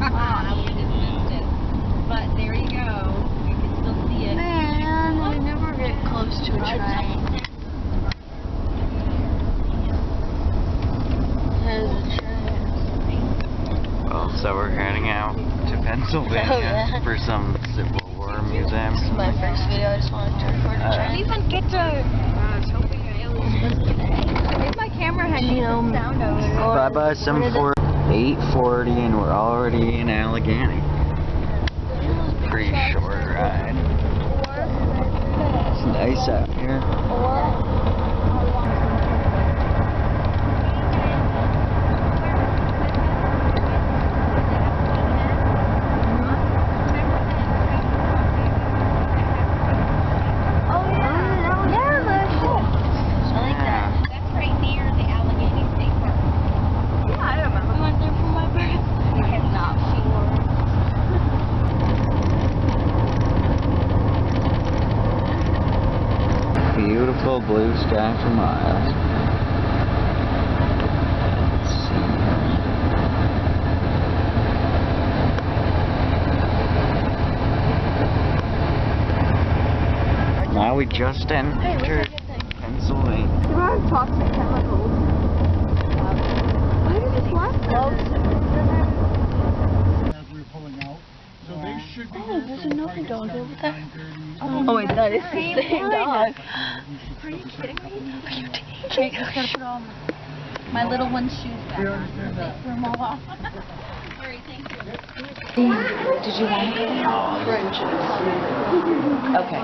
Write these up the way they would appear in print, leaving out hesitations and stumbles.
Wow, we just missed it. But there you go. You can still see it. Man, we never get close to a train. There's a train. Well, so we're heading out to Pennsylvania Oh, yeah. for some Civil War museum. This is my first video. I just wanted to record a I train. didn't even get to... If my camera had sound over it. Bye-bye, 8:40 and we're already in Allegheny. Pretty short ride. It's nice out here. Beautiful blue sky for miles. Let's see. Now we just entered Pennsylvania. There are toxic chemicals. Why did this last As we were pulling out. So they should be Oh, there's another dog over there. Oh wait, that is the same dog. Are you kidding me? Are you taking Okay, just gotta put all my little one's shoes back on. Throw them all off. Sorry, thank you. Did you want to Okay.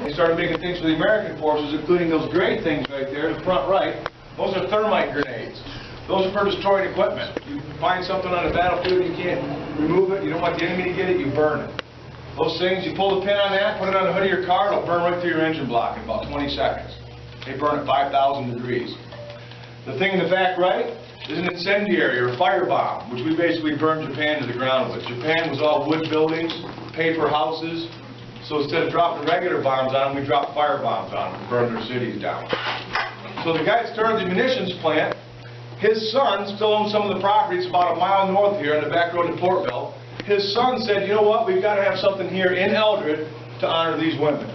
They started making things for the American forces, including those gray things right there, the front right. Those are thermite grenades. Those are for destroying equipment. You find something on the battlefield, you can't remove it, you don't want the enemy to get it, you burn it. Those things, you pull the pin on that, put it on the hood of your car, it'll burn right through your engine block in about 20 seconds. They burn at 5,000 degrees. The thing in the back right is an incendiary or firebomb, which we basically burned Japan to the ground with. Japan was all wood buildings, paper houses, so instead of dropping regular bombs on them, we dropped firebombs on them and burned their cities down. So the guy that started the munitions plant, his son still owns some of the property. It's about a mile north here on the back road to Portville. His son said, you know what, we've got to have something here in Eldred to honor these women.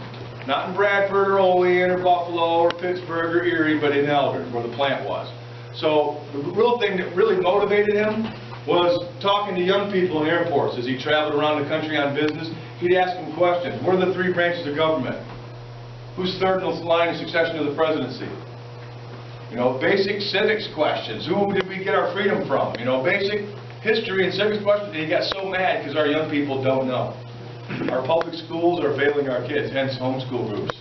Not in Bradford or Olean or Buffalo or Pittsburgh or Erie, but in Eldred, where the plant was. So the real thing that really motivated him was talking to young people in airports. As he traveled around the country on business, he'd ask them questions. What are the three branches of government? Who's third in the line of succession to the presidency? You know, basic civics questions. Who did we get our freedom from? You know, basic history and civics questions. And he got so mad because our young people don't know. Our public schools are failing our kids, hence homeschool groups.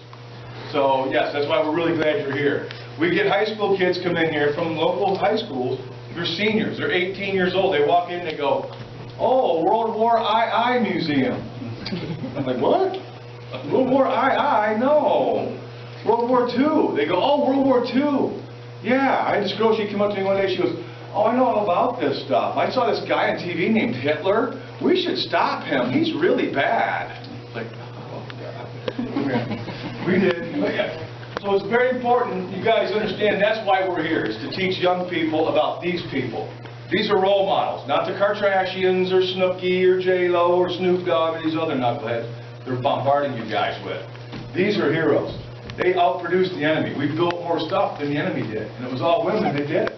So yes, that's why we're really glad you're here. We get high school kids come in here from local high schools. They're seniors. They're 18 years old. They walk in and they go, "Oh, World War II Museum." I'm like, what? World War II? No. World War II. They go, "Oh, World War II. Yeah." I had this girl, she came up to me one day, she goes, "Oh, I know all about this stuff. I saw this guy on TV named Hitler. We should stop him. He's really bad." Like, oh, God. We did. So it's very important you guys understand that's why we're here, is to teach young people about these people. These are role models, not the Kardashians or Snooki or J-Lo or Snoop Dogg or these other knuckleheads they're bombarding you guys with. These are heroes. They outproduced the enemy. We built more stuff than the enemy did, and it was all women that did it.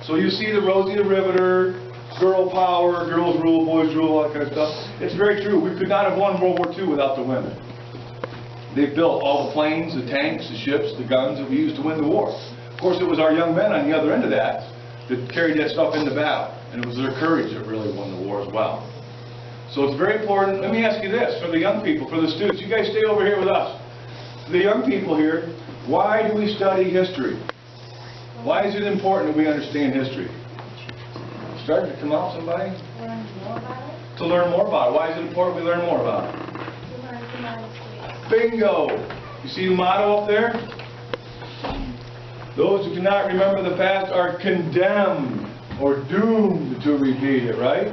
So you see the Rosie the Riveter, girl power, girls rule, boys rule, all that kind of stuff. It's very true. We could not have won World War II without the women. They built all the planes, the tanks, the ships, the guns that we used to win the war. Of course, it was our young men on the other end of that carried that stuff into battle, and it was their courage that really won the war as well. So it's very important. Let me ask you this, for the young people, for the students, you guys stay over here with us. For the young people here, why do we study history? Why is it important that we understand history? Starting to come out, somebody? To learn more about it. Why is it important we learn more about it? Bingo! You see the motto up there? Those who cannot remember the past are condemned or doomed to repeat it, right?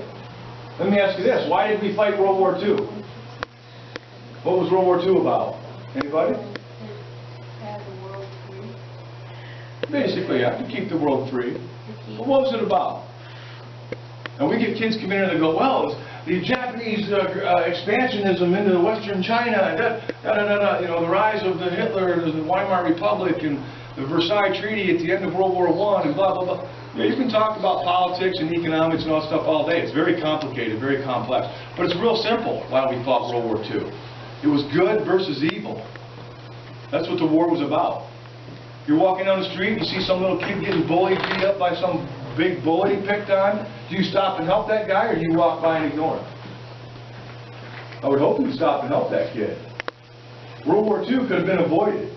Let me ask you this. Why did we fight World War II? What was World War II about? Anybody? Basically, yeah, to keep the world free. But what was it about? And we get kids come in here and they go, well, the Japanese expansionism into Western China, and you know, the rise of the Hitler, the Weimar Republic, and the Versailles Treaty at the end of World War I, and blah, blah, blah. You know, you can talk about politics and economics and all that stuff all day. It's very complicated, very complex. But it's real simple why we fought World War II. It was good versus evil. That's what the war was about. You're walking down the street, you see some little kid getting bullied, beat up by some big bully he picked on. Do you stop and help that guy, or do you walk by and ignore him? I would hope you'd stop and help that kid. World War II could have been avoided.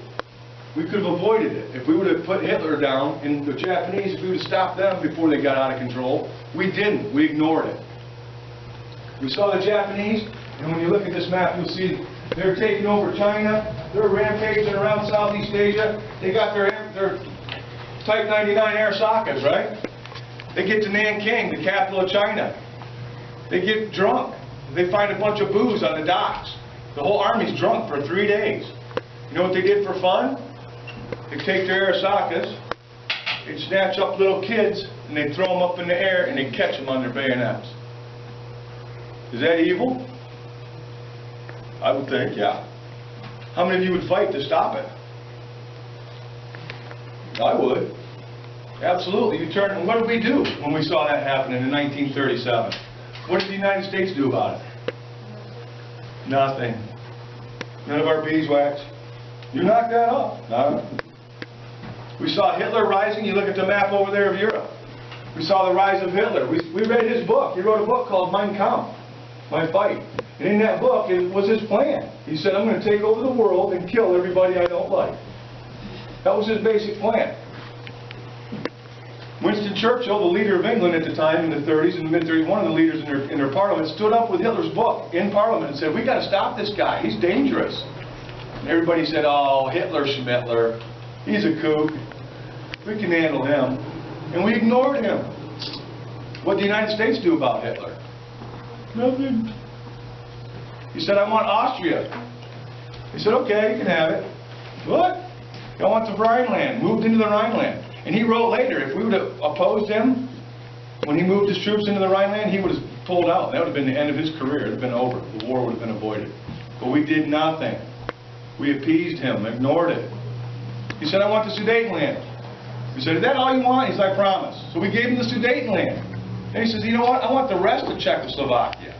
We could have avoided it. If we would have put Hitler down, and the Japanese, if we would have stopped them before they got out of control, we didn't. We ignored it. We saw the Japanese, and when you look at this map, you'll see they're taking over China. They're rampaging around Southeast Asia. They got their Type 99 Arasakas, right? They get to Nanking, the capital of China. They get drunk. They find a bunch of booze on the docks. The whole army's drunk for 3 days. You know what they did for fun? They take their Arasakas, they'd snatch up little kids, and they'd throw them up in the air, and they'd catch them on their bayonets. Is that evil? I would think, yeah. How many of you would fight to stop it? I would. Absolutely. You turn, and what did we do when we saw that happen in 1937? What did the United States do about it? Nothing. None of our beeswax. You knocked that off. No. We saw Hitler rising. You look at the map over there of Europe. We saw the rise of Hitler. We read his book. He wrote a book called Mein Kampf, My Fight. And in that book, it was his plan. He said, I'm going to take over the world and kill everybody I don't like. That was his basic plan. Winston Churchill, the leader of England at the time in the 30s and the mid-30s, one of the leaders in their parliament, stood up with Hitler's book in parliament and said, we got to stop this guy. He's dangerous. And everybody said, oh, Hitler Schmittler. He's a kook. We can handle him. And we ignored him. What did the United States do about Hitler? Nothing. He said, I want Austria. He said, okay, you can have it. What? I want the Rhineland. Moved into the Rhineland. And he wrote later, if we would have opposed him, when he moved his troops into the Rhineland, he would have pulled out. That would have been the end of his career. It would have been over. The war would have been avoided. But we did nothing. We appeased him, ignored it. He said, I want the Sudetenland. We said, is that all you want? He said, I promise. So we gave him the Sudetenland. And he says, you know what? I want the rest of Czechoslovakia.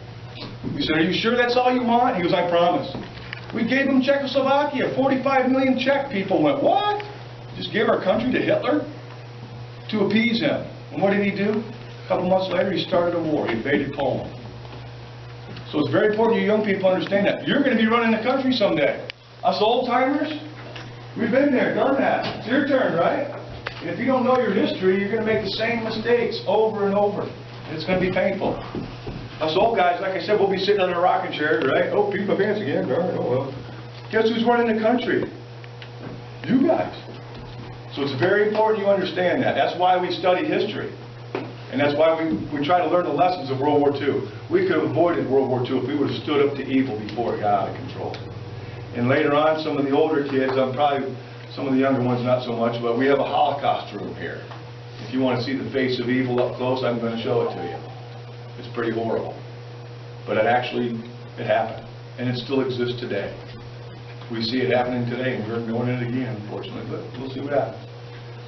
We said, are you sure that's all you want? He goes, I promise. We gave him Czechoslovakia. 45 million Czech people went, what? Just give our country to Hitler? To appease him. And what did he do? A couple months later, he started a war. He invaded Poland. So it's very important you young people understand that. You're going to be running the country someday. Us old-timers, we've been there, done that. It's your turn, right? And if you don't know your history, you're going to make the same mistakes over and over. And it's going to be painful. Us old guys, like I said, we'll be sitting on our rocking chairs, right? Oh, peed my pants again. Darn, oh well. Guess who's running the country? You guys. So it's very important you understand that. That's why we study history. And that's why we try to learn the lessons of World War II. We could have avoided World War II if we would have stood up to evil before it got out of control. And later on, some of the older kids, probably some of the younger ones not so much, but we have a Holocaust room here. If you want to see the face of evil up close, I'm going to show it to you. It's pretty horrible. But it happened. And it still exists today. We see it happening today, and we're going in it again, unfortunately, but we'll see what happens.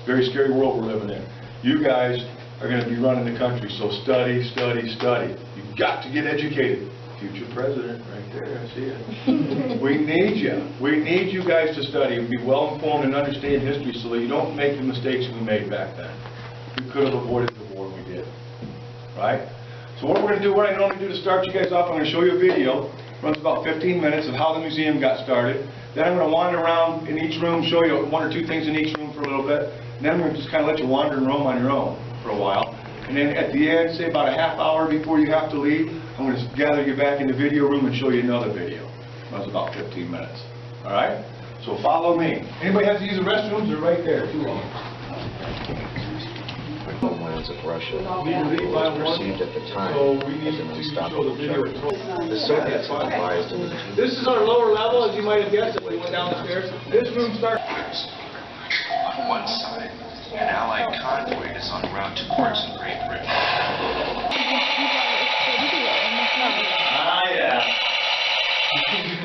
Very scary world we're living in. You guys are going to be running the country, so study, study, study. You've got to get educated. Future president, right there, I see it. We need you. We need you guys to study and be well informed and understand history so that you don't make the mistakes we made back then. We could have avoided the war we did. Right? So what we're going to do, what I normally do to start you guys off, I'm going to show you a video. It runs about 15 minutes of how the museum got started. Then I'm going to wander around in each room, show you one or two things in each room for a little bit. And then I'm going to just kind of let you wander and roam on your own for a while. And then at the end, say about a half hour before you have to leave, I'm going to gather you back in the video room and show you another video. It runs about 15 minutes. All right? So follow me. Anybody has to use the restrooms? They're right there. Too long. Homelands of Russia was perceived at the time as an unstoppable giant. The Soviets had devised an ingenious... This is our lower level, as you might have guessed if we went down the stairs. This room starts... On one side, an Allied convoy is en route to ports in Great Britain.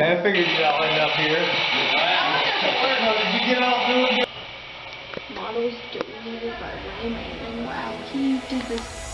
I figured you'd all end up here. Did you get out doing it? Models donated by Ray Manning. Wow, he did this